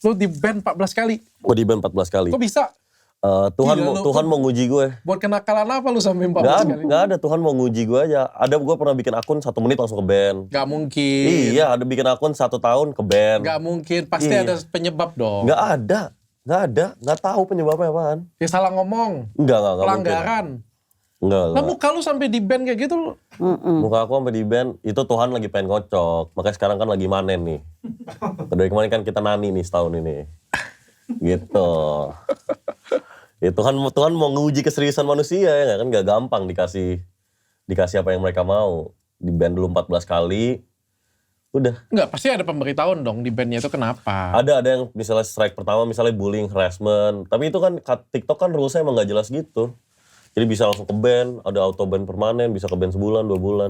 Lu di-ban 14 kali. Gue di-ban 14 kali. Kok bisa? Tuhan mau nguji gue. Buat kenakalan apa lu sampai 14 kali? Gak ada, Tuhan mau nguji gue aja. Ada gue pernah bikin akun 1 menit langsung ke-ban. Gak mungkin. Iya, ada bikin akun 1 tahun ke-ban. Gak mungkin, pasti ada penyebab dong. Gak ada. Gak tahu penyebabnya apaan. Ya salah ngomong. Enggak pelanggaran. Enggak. Nah muka lu sampai di-ban kayak gitu. Muka aku sampai di-ban, itu Tuhan lagi pengen kocok. Makanya sekarang kan lagi manen nih. Dari kemarin kan kita nani nih setahun ini. Gitu. Ya, Tuhan mau nguji keseriusan manusia ya kan, gak gampang dikasih apa yang mereka mau. Di-ban dulu 14 kali. Udah. Enggak, pasti ada pemberitahuan dong di-ban-nya itu kenapa. Ada yang misalnya strike pertama misalnya bullying, harassment. Tapi itu kan TikTok kan rulesnya emang gak jelas gitu. Jadi bisa langsung ke-ban, ada auto ban permanen, bisa ke-ban sebulan, 2 bulan.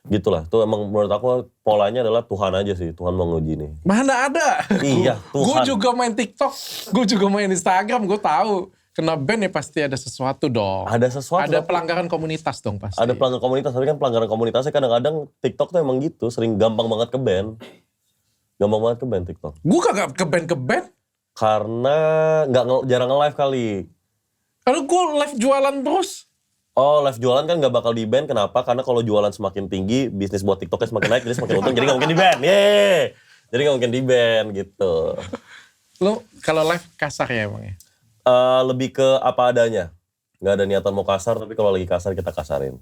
Gitulah, itu emang menurut aku polanya adalah Tuhan aja sih, Tuhan mau nguji nih. Mana ada? Iya, Tuhan. Gue juga main TikTok, gue juga main Instagram, gue tahu. Kena ban ya pasti ada sesuatu dong. Ada sesuatu. Ada pelanggaran komunitas dong pasti. Ada pelanggaran komunitas, tapi kan pelanggaran komunitasnya kadang-kadang TikTok tuh emang gitu, sering gampang banget ke-ban. Gampang banget ke-ban TikTok. Gue kagak ke-ban. Karena jarang nge-live kali. Kalau gue live jualan terus. Oh, live jualan kan gak bakal di-ban, kenapa? Karena kalau jualan semakin tinggi, bisnis buat TikToknya semakin naik, jadi semakin untung, jadi gak mungkin di-ban. Yeay! Jadi gak mungkin di-ban gitu. Lo kalau live kasar ya emangnya? Lebih ke apa adanya. Gak ada niatan mau kasar, tapi kalau lagi kasar kita kasarin.